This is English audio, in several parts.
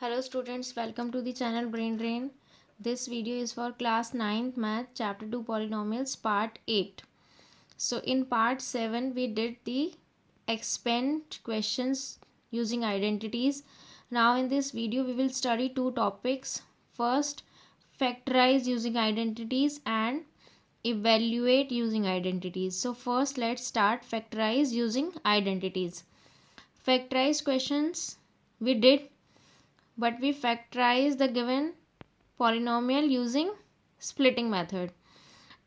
Hello students, welcome to the channel Brain Drain. This video is for class 9th math chapter 2 polynomials part 8. So in part 7 we did the expand questions using identities. Now in this video we will study two topics. First, factorize using identities and evaluate using identities. So first let's start factorize using identities. Factorize questions we did, but we factorize the given polynomial using splitting method.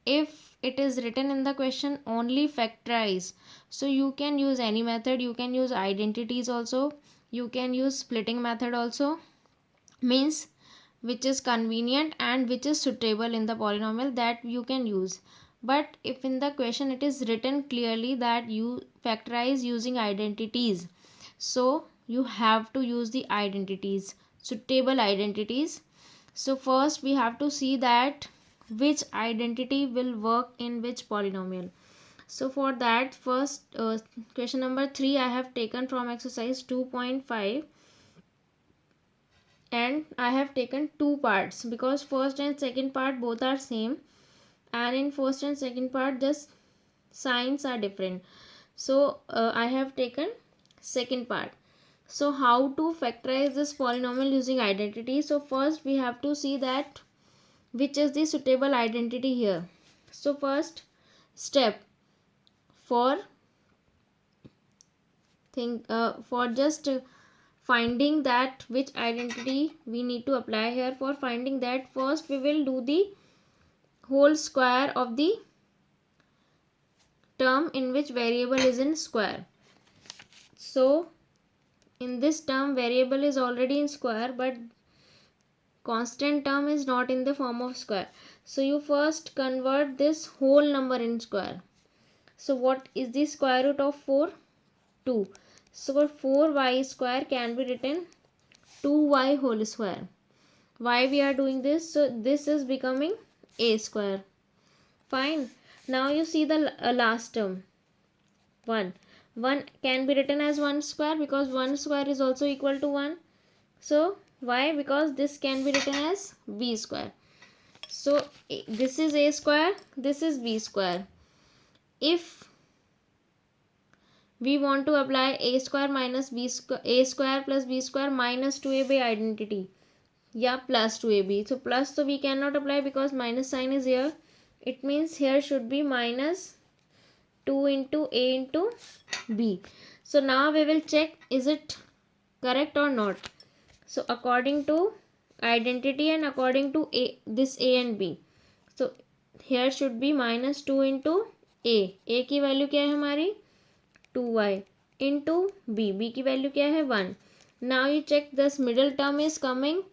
If it is written in the question only factorize, so you can use any method. You can use identities also, you can use splitting method also, means which is convenient and which is suitable in the polynomial, that you can use. But if in the question it is written clearly that you factorize using identities, so you have to use the identities, suitable identities. So first we have to see that which identity will work in which polynomial. So for that, first question number 3 I have taken from exercise 2.5, and I have taken two parts because first and second part both are same, and in first and second part just signs are different. So I have taken second part. So how to factorize this polynomial using identity? So first we have to see that which is the suitable identity here. So first step for just finding that which identity we need to apply here. For finding that, first we will do the whole square of the term in which variable is in square. So in this term variable is already in square, but constant term is not in the form of square. So you first convert this whole number in square. So what is the square root of 4? 2. So 4y square can be written 2y whole square. Why we are doing this? So this is becoming a square. Fine. Now you see the last term 1. 1 can be written as 1 square because 1 square is also equal to 1. So why? Because this can be written as b square. So this is a square, this is b square. If we want to apply a square minus b square, a square plus b square minus 2ab identity, yeah, plus 2ab. So plus, so we cannot apply because minus sign is here. It means here should be minus 2 into a into b. So now we will check is it correct or not. So according to identity and according to a, this a and b, so here should be minus 2 into a की value क्या है हमारी 2y into b की value क्या है 1. Now you check this middle term is coming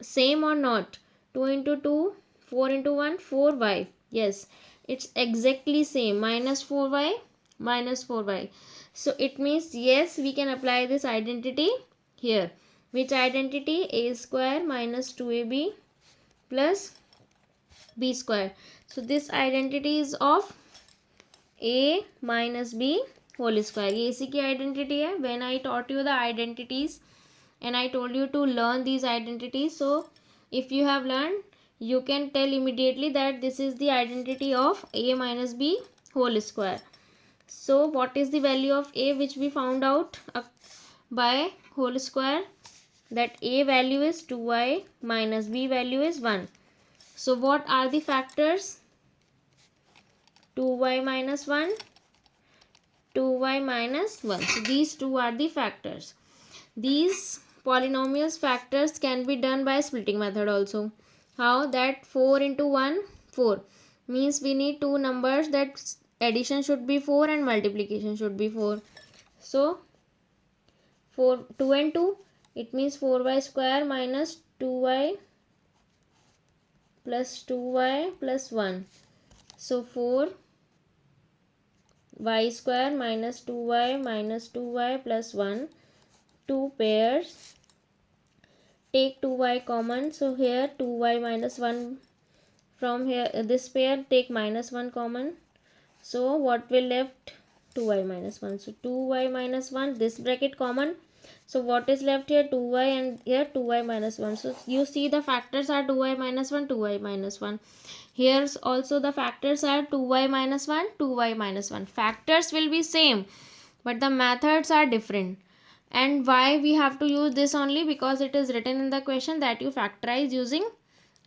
same or not. 2 into 2, 4 into 1, 4y. Yes, it's exactly same, minus 4y minus 4y. So it means yes, we can apply this identity here. Which identity? A square minus 2ab plus b square. So this identity is of a minus b whole square. ये इसी की identity है. When I taught you the identities and I told you to learn these identities, so if you have learned, you can tell immediately that this is the identity of a minus b whole square. So what is the value of a which we found out by whole square? That a value is 2y minus b value is 1. So what are the factors? 2y minus 1, 2y minus 1. So these two are the factors. These polynomials factors can be done by splitting method also. How? That 4 into 1, 4. Means we need two numbers, that addition should be 4 and multiplication should be 4. So 4, 2 and 2, it means 4y square minus 2y plus 2y plus 1. So 4 y square minus 2y minus 2y plus 1. 2 pairs. Take 2y common. So here 2y minus 1 from here, this pair take minus 1 common. So what will left? 2y minus 1. So 2y minus 1, this bracket common. So what is left here? 2y and here 2y minus 1. So you see the factors are 2y minus 1, 2y minus 1. Here's also the factors are 2y minus 1, 2y minus 1. Factors will be same, but the methods are different. And why we have to use this only? Because it is written in the question that you factorize using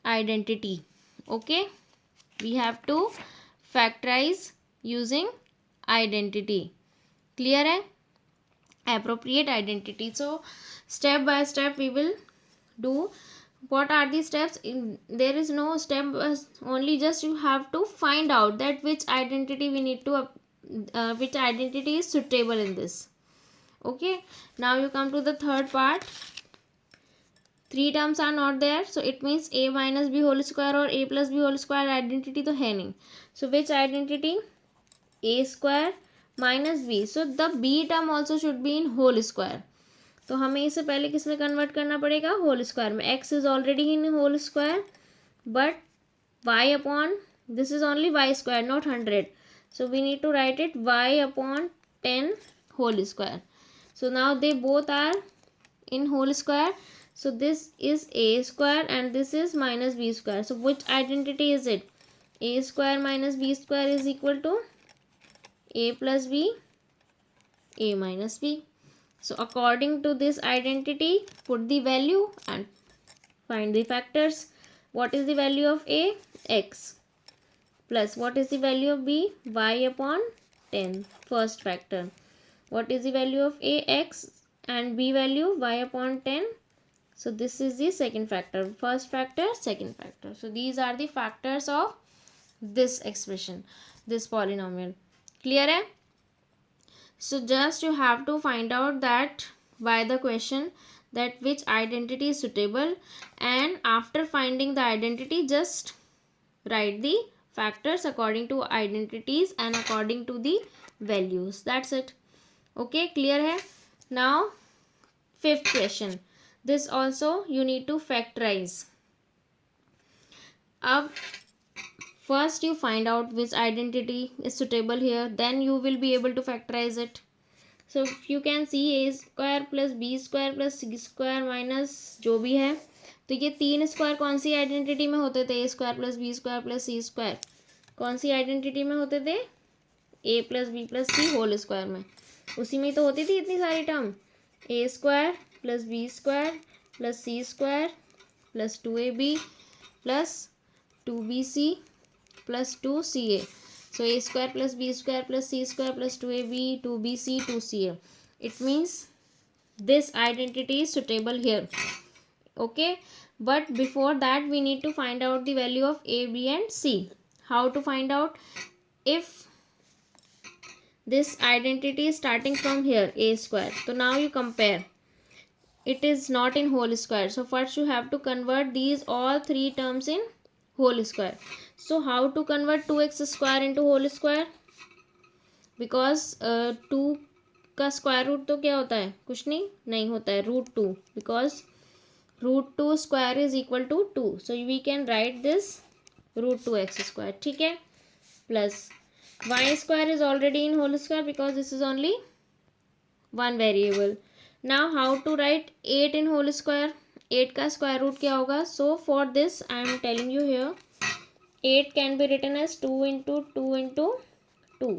identity. Okay, we have to factorize using identity. Clear hai? Appropriate identity. So step by step we will do. What are the steps? There is no step, only just you have to find out that which identity we need to which identity is suitable in this. Okay, now you come to the third part. Three terms are not there, so it means a minus b whole square or a plus b whole square identity तो है नहीं. So which identity? A square minus b. So the b term also should be in whole square. तो हमें इसे पहले किस में convert करना पड़ेगा? होल स्क्वायर में. x is already in whole square, but y upon this is only y square, not 100. So we need to write it y upon 10 whole square. So now they both are in whole square. So this is a square and this is minus b square. So which identity is it? A square minus b square is equal to a plus b, a minus b. So according to this identity, put the value and find the factors. What is the value of a? X. Plus what is the value of b? Y upon 10, first factor. What is the value of a? X, and b value y upon 10. So this is the second factor. First factor, second factor. So these are the factors of this expression, this polynomial. Clear hai? So just you have to find out that by the question that which identity is suitable, and after finding the identity just write the factors according to identities and according to the values. That's it. Okay, clear hai? Now fifth question. This also you need to factorize. अब first you find out which identity is suitable here, then you will be able to factorize it. So if you can see a square plus b square plus c square minus जो भी है, तो ये तीन square कौन सी identity में होते थे? A square plus B square plus c square कौन सी आइडेंटिटी में होते थे? A plus b plus c whole square में. उसी में तो होती थी इतनी सारी term. A square plus B square plus c square plus 2ab plus 2bc plus 2ca. So a square plus b square plus c square plus 2ab 2bc 2ca. It means this identity is suitable here. Okay, but before that we need to find out the value of a, b and c. How to find out? If this identity is starting from here a square, so now you compare. It is not in whole square, so first you have to convert these all three terms in whole square. So how to convert 2x square into whole square? Because 2 का square root तो क्या होता है? कुछ नहीं होता है, √2. Because √2 square is equal to 2. So we can write this √2x square. ठीक है, plus y square is already in whole square because this is only one variable. Now how to write 8 in whole square? 8 का square root क्या होगा? So for this I am telling you here 8 can be written as 2 into 2 into 2.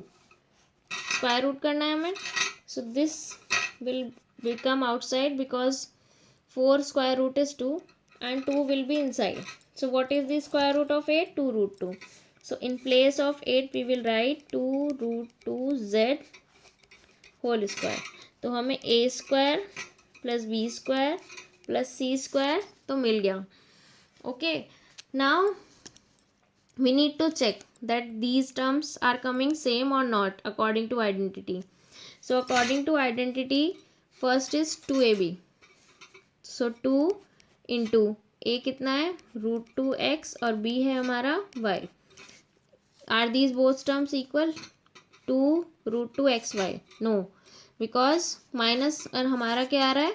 Square root करना है हमें. So this will come outside because 4 square root is 2 and 2 will be inside. So what is the square root of 8? 2 root 2. So in place of 8 we will write 2 root 2 z whole square. तो हमें a square plus b square plus c square तो मिल गया. Okay, now we need to check that these terms are coming same or not according to identity. So according to identity, first is 2ab. So 2 into a कितना है? √2x और b है हमारा y. Are these both terms equal? 2 √2xy. No, because minus और हमारा क्या आ रहा है?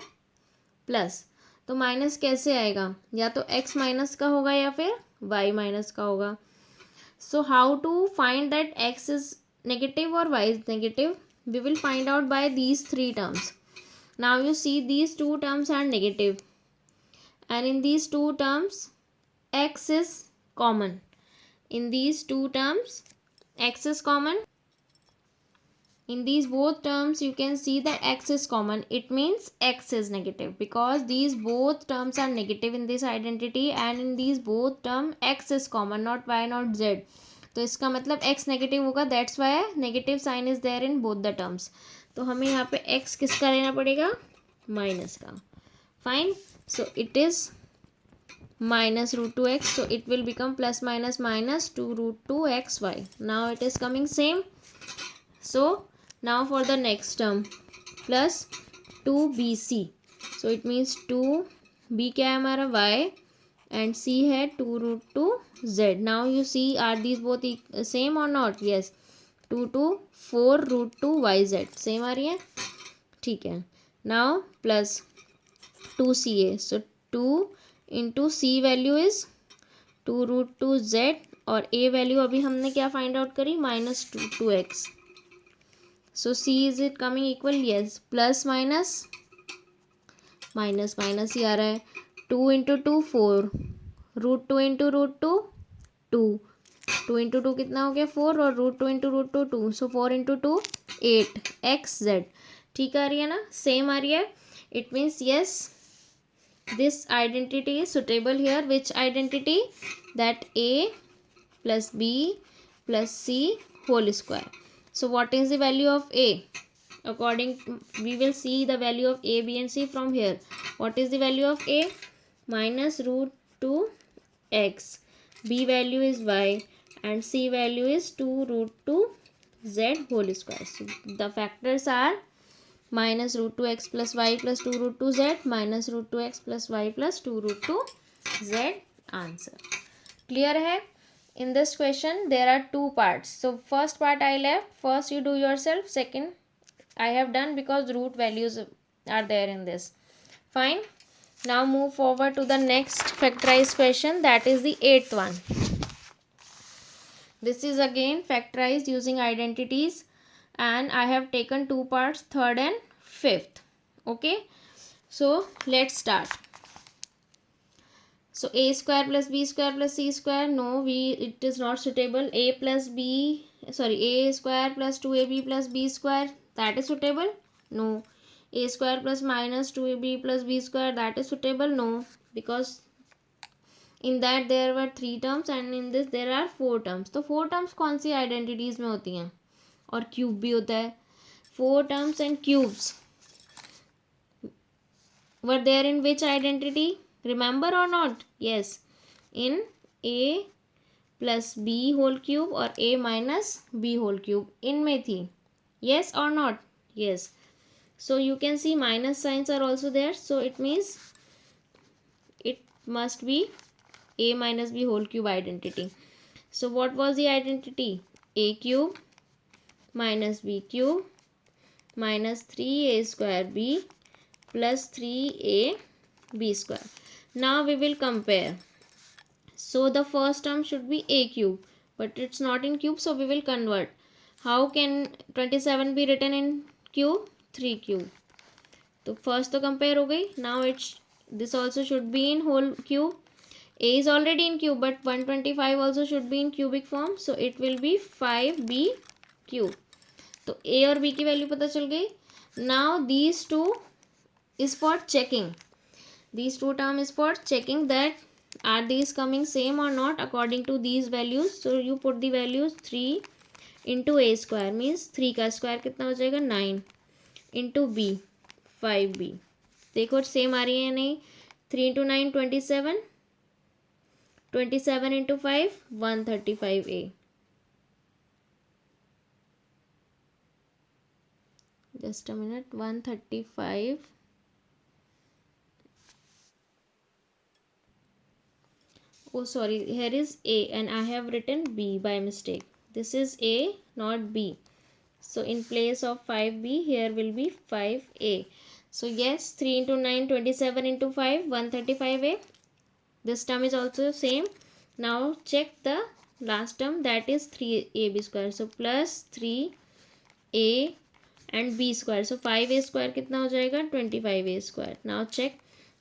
प्लस. तो माइनस कैसे आएगा? या तो x माइनस का होगा या फिर y माइनस का होगा. So how to find that x is negative or y is negative? We will find out by these three terms. Now you see these two terms are negative, and in these two terms x is common. In these two terms x is common. In these both terms you can see that x is common. It means x is negative because these both terms are negative in this identity, and in these both term x is common, not y not z. तो इसका मतलब x negative होगा, that's why negative sign is there in both the terms. तो हमें यहाँ पे x किसका लेना पड़ेगा, माइनस का. Fine. So it is minus root 2x, so it will become plus minus minus 2 root 2xy. Now it is coming same. So now for the next term plus 2bc, so it means 2b क्या है हमारा y and c है 2 root 2z. Now you see are these both same or not? Yes. 2 to 4 root 2yz same आ रही है. ठीक है. Now plus 2ca, so 2 into c value is 2 root 2z और a value अभी हमने क्या find out करी, minus 2x. So c is it coming equal, yes. Plus minus minus minus ही आ रहा है. 2 into 2 4, root 2 into root 2 2, 2 into 2 कितना हो गया 4, और root 2 into root 2 2, so 4 into 2 8 xz. ठीक आ रही है ना, सेम आ रही है. It means yes this identity is suitable here. Which identity? That a plus b plus c whole square. So what is the value of a? According to, we will see the value of a, b and c from here. What is the value of a? Minus root 2x. b value is y and c value is 2 root 2z whole square. So the factors are minus root 2x plus y plus 2 root 2z minus root 2x plus y plus 2 root 2z. Answer clear है. In this question there are two parts. So first part I left, first you do yourself, second I have done because root values are there in this. Fine. Now move forward to the next factorized question, that is the 8th one. This is again factorized using identities, and I have taken two parts, third and fifth. Okay, so let's start. So a square plus b square plus c square, no, it is not suitable. A square plus 2ab plus b square, that is suitable. No. A square plus minus 2ab plus b square, that is suitable. No, because in that there were 3 terms and in this there are 4 terms. तो 4 terms कौन सी identities में होती हैं, और cube भी होता है. 4 terms and cubes were there in which identity, remember or not? Yes, in a plus b whole cube और a minus b whole cube, इनमें थी. Yes or not? Yes. So you can see minus signs are also there, so it means it must be a minus b whole cube identity. So what was the identity? A cube minus b cube minus 3a square b plus 3a b square. Now we will compare. So the first term should be a cube, but it's not in cube, so we will convert. How can 27 be written in cube? 3 cube. तो first तो compare हो गई. Now this also should be in whole cube. A is already in cube, but 125 also should be in cubic form, so it will be 5b cube. तो a और b की value पता चल गई. Now these two is for checking. These two term is for checking that are these coming same or not according to these values. So you put the values 3 into a square means 3 का square कितना हो जाएगा 9 into b 5b. देखो same आ रही है या नहीं. 3 into 9 27, 27 into 5 135a. Just a minute. 135. Oh sorry, here is a and I have written b by mistake. This is a, not b. So in place of 5b here will be 5a. So yes, 3 into 9 27 into 5 135a. This term is also same. Now check the last term, that is 3ab square. So plus 3a and b square. So 5a square कितना हो जाएगा 25a square. Now check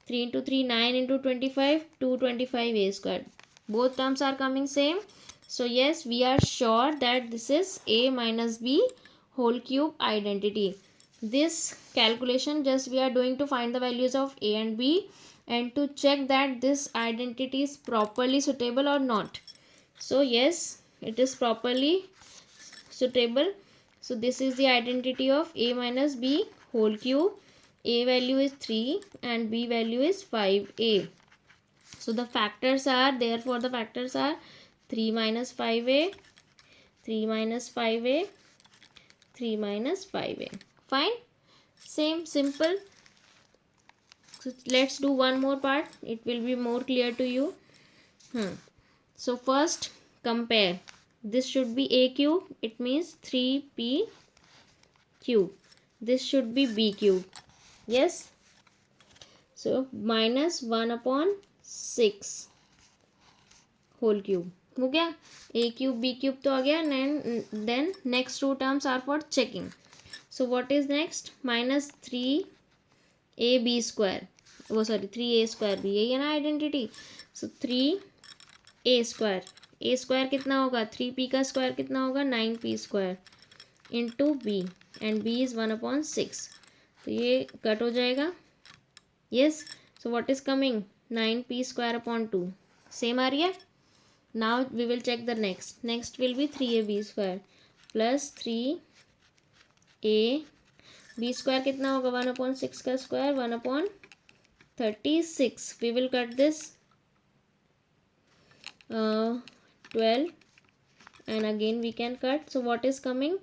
3 into 3 9 into 25 225a square. Both terms are coming same. So yes, we are sure that this is a minus b whole cube identity. This calculation just we are doing to find the values of a and b and to check that this identity is properly suitable or not. So yes, it is properly suitable. So this is the identity of a minus b whole cube. A value is 3 and b value is 5a. So the factors are, therefore the factors are 3 minus 5a, 3 minus 5a, 3 minus 5a. Fine. Same, simple. So let's do one more part. It will be more clear to you. So first compare. This should be a cube. It means 3p cube. This should be b cube. Yes. So minus 1 upon 6 whole cube. हो गया. A cube b cube तो आ गया. And then next two terms are for checking. So what is next? Minus 3ab square. वो sorry 3a square भी यही है ना identity. So 3a square. a square कितना होगा 3p का स्क्वायर कितना होगा 9p square into b and b is 1 upon 6. तो ये कट हो जाएगा. yes. So what is coming 9p square upon 2. Same आ रही है. Now we will check the next. Next will be 3ab square plus 3a b square कितना होगा 1 upon 6 का square 1 upon 36. We will cut this 12 and again we can cut. So what is coming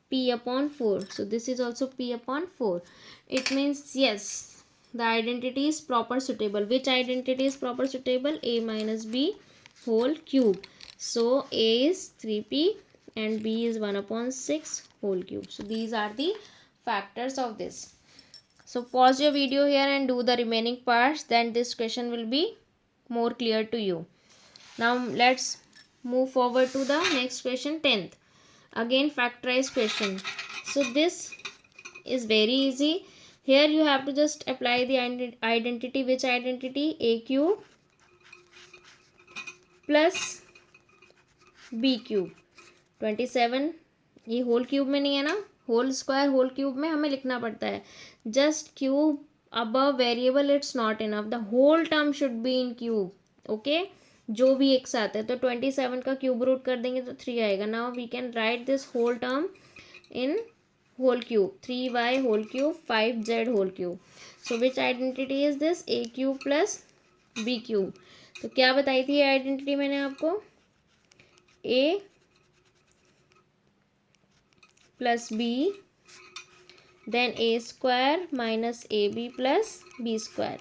p upon 4. So this is also p upon 4. It means yes, the identity is proper suitable. Which identity is proper suitable? A minus b whole cube. So a is 3p and b is 1 upon 6 whole cube. So these are the factors of this. So pause your video here and do the remaining parts, then this question will be more clear to you. Now let's move forward to the next question, 10th. Again factorized question. So this is very easy. Here you have to just apply the identity. Which identity? A cube plus b cube. 27 ये whole cube में नहीं है ना, whole square whole cube में हमें लिखना पड़ता है. Just cube above variable it's not enough. The whole term should be in cube. Okay, जो भी एक साथ है. तो 27 का क्यूब रूट कर देंगे तो 3 आएगा. Now we can write this whole term in whole cube. 3y whole cube 5z whole cube. So which identity is this? a cube plus b cube. तो क्या बताई थी ये आइडेंटिटी मैंने आपको? a plus b then a square minus ab plus b square.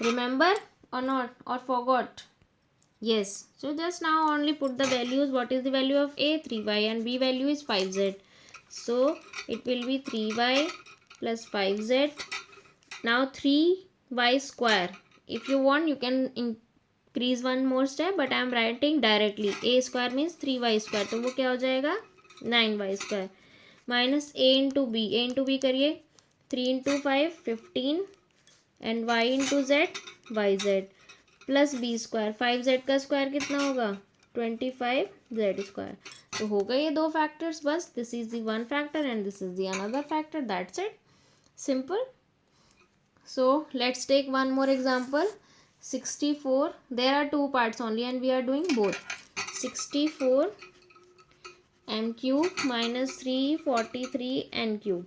Remember or not, or forgot? Yes. So just now only put the values. What is the value of a? 3y and b value is 5z. So it will be 3y plus 5z. Now 3y square. If you want you can increase one more step, but I am writing directly. A square means 3y square. तो वो क्या हो जाएगा 9y square minus a into B. a into B करिए. 3 into 5 15 and y into Z Y Z plus B square. 5z का square कितना होगा 25z square. तो होगा ये दो फैक्टर्स बस. This is the one factor and this is the another factor. That's it. Simple. So let's take one more example. 64. There are two parts only and we are doing both. 64 m cube minus 343 n cube.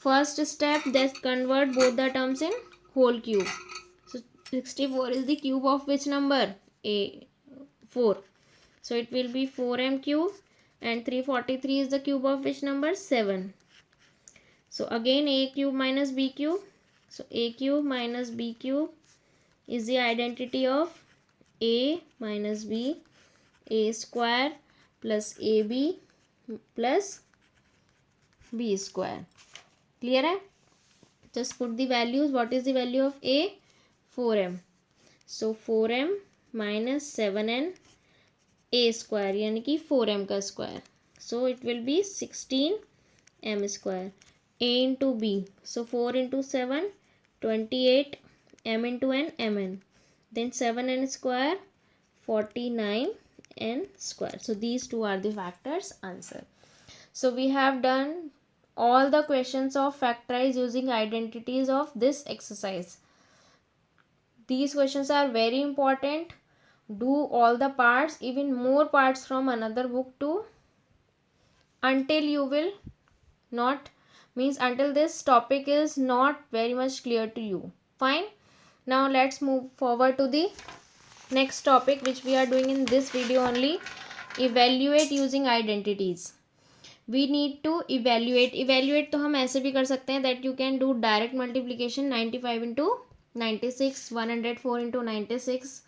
First step, just convert both the terms in whole cube. So 64 is the cube of which number? A 4. So it will be 4m cube and 343 is the cube of which number? 7. So again a cube minus b cube. So a cube minus b cube is the identity of a minus b. A square plus ab plus b square. Clear है? Just put the values. What is the value of a? 4m. So 4m minus 7n a square यानी कि 4m का square. So it will be 16m square A into B. So 4 into 7, 28, M into N, Mn. Then 7n square, 49n square. So these two are the factors. Answer. So we have done all the questions of factorize using identities of this exercise. These questions are very important. Do all the parts, even more parts from another book too, until you will not, means until this topic is not very much clear to you. Fine. Now let's move forward to the next topic which we are doing in this video only. Evaluate using identities. We need to evaluate तो हम ऐसे भी कर सकते हैं that you can do direct multiplication. 95 into 96, 104 into 96,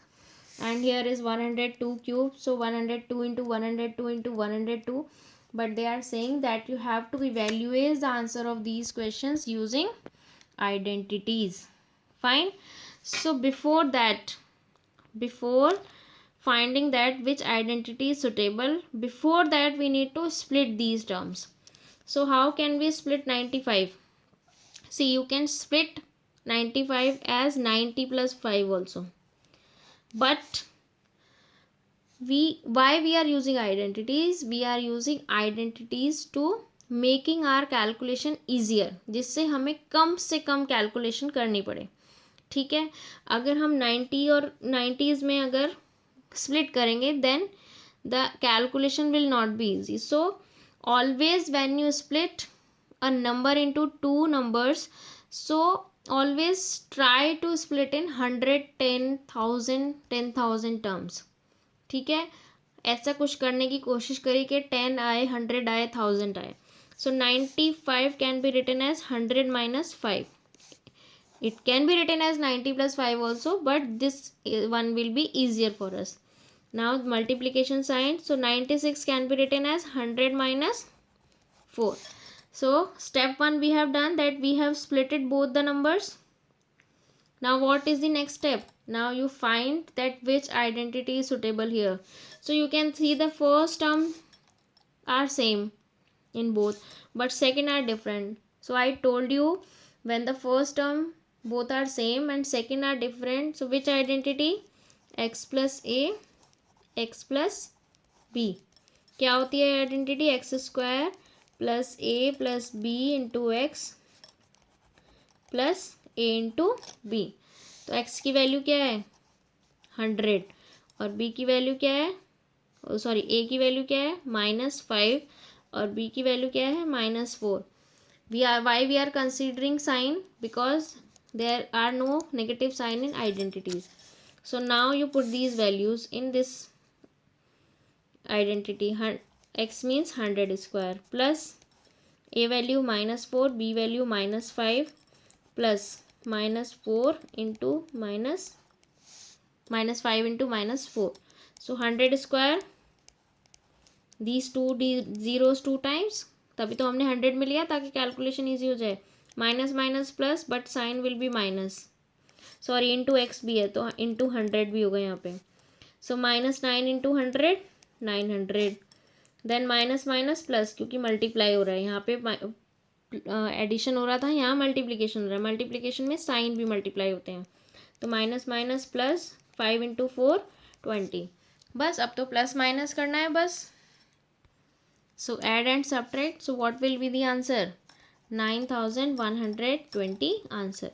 and here is 102 cube, so 102 into 102 into 102. But they are saying that you have to evaluate the answer of these questions using identities. Fine. So before that, before finding that which identity is suitable, before that we need to split these terms. So how can we split 95? See, you can split 95 as 90 plus 5 also, but why we are using identities? We are using identities to making our calculation easier, जिससे हमें कम से कम calculation करनी पड़े. ठीक है. अगर हम 90 और 90s में अगर split करेंगे then the calculation will not be easy. So always when you split a number into two numbers, so always try to split in 100, 10,000, 10,000 terms. ठीक है. ऐसा कुछ करने की कोशिश करिए कि 10 आए, 100 आए, 1000 आए. So 95 can be written as 100 minus 5. It can be written as 90 plus 5 also, but this one will be easier for us. Now multiplication sign. So 96 can be written as 100 minus 4. So step 1 we have done, that we have splitted both the numbers. Now what is the next step? Now you find that which identity is suitable here. So you can see the first term are same in both, but second are different. So I told you, when the first term both are same and second are different, so which identity? X plus A, x plus B. क्या होती है identity? X square plus a plus b into x plus a into b. तो x की value क्या है? 100. और b की value क्या है? सॉरी, a की वैल्यू क्या है? -5. और b की वैल्यू क्या है? -4. Why we are considering sign? Because there are no negative sign in identities. So now you put these values in this identity. X means 100 square plus a value -4, b value -5 plus -4 into -5 into -4. So 100 square, these two zeros two times, तभी तो हमने 100 में लिया ताकि calculation easy हो जाए. Minus minus plus, but sign will be minus. Sorry, into X भी है तो इंटू 100 भी होगा यहाँ पे. So -9 into 100, 900. Then minus minus plus, क्योंकि मल्टीप्लाई हो रहा है यहाँ पे, एडिशन हो रहा था, यहाँ मल्टीप्लिकेशन हो रहा है. मल्टीप्लिकेशन में साइन भी मल्टीप्लाई होते हैं. तो माइनस माइनस प्लस, 5 इंटू 4, 20. बस अब तो प्लस माइनस करना है बस. So add and subtract. So what will be the answer? 9120 answer.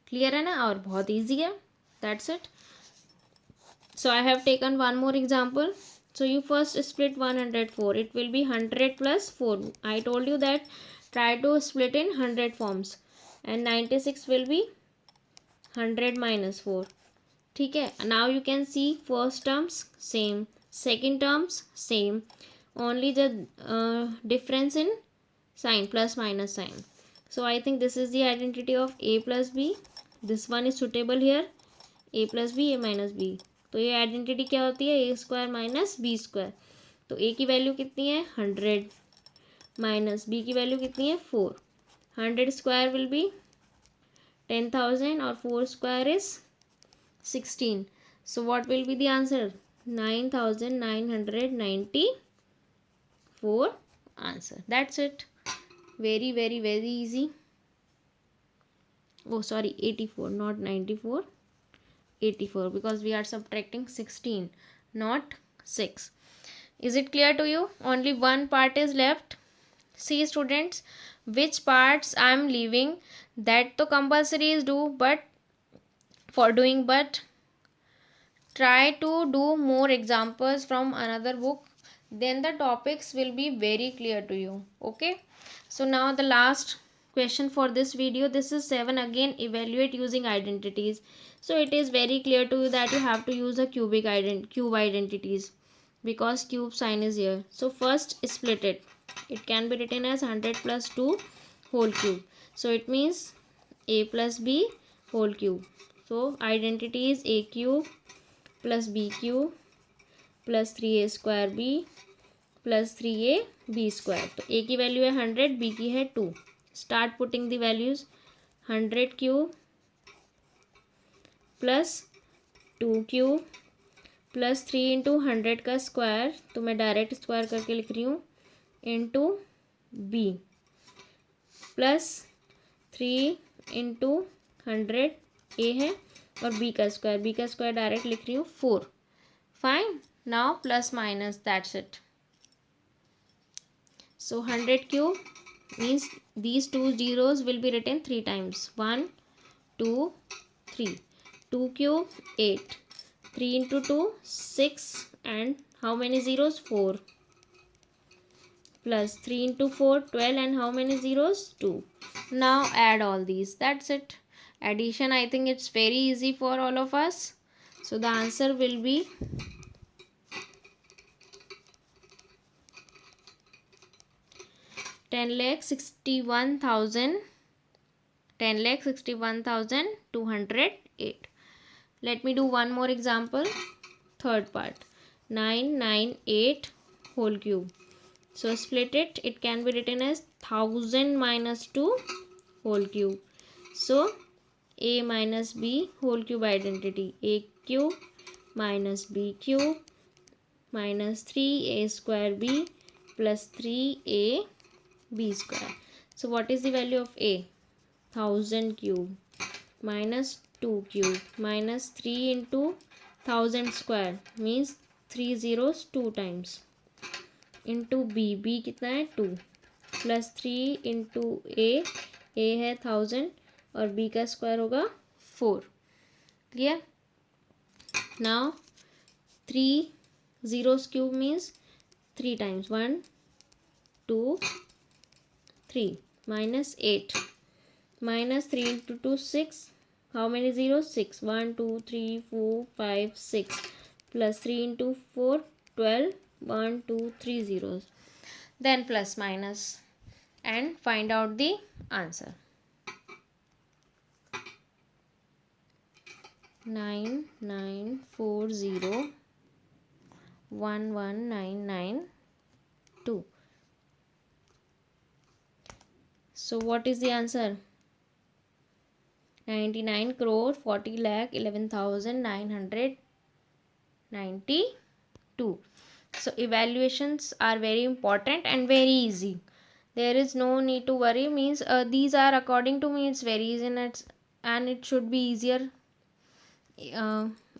Clear है ना? और बहुत easy है. That's it. So I have taken one more example. So you first split 104. It will be 100 plus 4. I told you that try to split in 100 forms. And 96 will be 100 minus 4. ठीक है. Now you can see first terms same, second terms same. Only the difference in sign, plus minus sign. So I think this is the identity of a plus b. This one is suitable here. a plus b, a minus b. तो ये identity क्या होती है? a square minus B square. तो a की value कितनी है? 100 minus b की वैल्यू कितनी है? 4. 100 स्क्वायर विल बी 10,000 और 4 square is 16. So what will be the answer? 9,994 answer. That's it. very very very easy. Oh sorry, 84, not 94, 84, because we are subtracting 16, not 6. Is it clear to you? Only one part is left. See students, which parts I am leaving, that to compulsory is do, but try to do more examples from another book, then the topics will be very clear to you. Okay, so now the last question for this video. This is 7 again. Evaluate using identities. So it is very clear to you that you have to use a cube identities, because cube sign is here. So first split it. It can be written as 100 plus 2 whole cube. So it means a plus b whole cube. So identity is a cube plus b cube plus 3a square b plus 3a b square. तो a की value है 100, b की है 2. Start putting the values. 100 cube plus 2 cube plus 3 into 100 का square, तो मैं direct square करके लिख रही हूँ, into b plus 3 into 100 a है और b का स्क्वायर डायरेक्ट लिख रही हूँ 4. Fine. Now plus minus, that's it. So 100 cube means these two zeros will be written 3 times. 1, 2, 3. 2 cube 8. 3 into 2 6, and how many zeros? 4. Plus 3 into 4 12, and how many zeros? 2. Now add all these. That's it. Addition, I think it's very easy for all of us. So the answer will be 10,61,208. Let me do one more example. Third part. 998 whole cube. So split it. It can be written as 1000 minus 2 whole cube. So a minus b whole cube identity. A cube minus b cube minus 3a square b plus 3a b square. So what is the value of a? 1000 cube minus 2 cube minus 3 into 1000 square means 3 zeros 2 times, into b कितना है 2, plus 3 into a है 1000 और b का square होगा 4. Clear? Now 3 zeros cube means 3 times, 1 2 3 minus 8 minus 3 into 2 6. How many zeros? 6. 1 2 3 4 5 6 plus 3 into 4 12. 1 2 3 zeros. Then plus minus and find out the answer. 9940 11992. So what is the answer? 99 crore 40 lakh 11,992. So evaluations are very important and very easy. There is no need to worry. Means these are, according to me, it's very easy, and it should be easier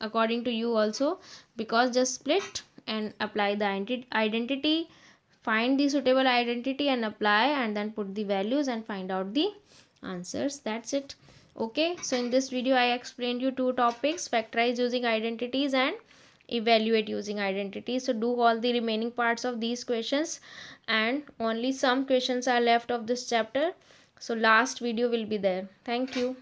according to you also, because just split and apply the identity. Find the suitable identity and apply, and then put the values and find out the answers. That's it. Okay, so in this video I explained you 2 topics: factorize using identities and evaluate using identities. So do all the remaining parts of these questions, and only some questions are left of this chapter. So last video will be there. Thank you.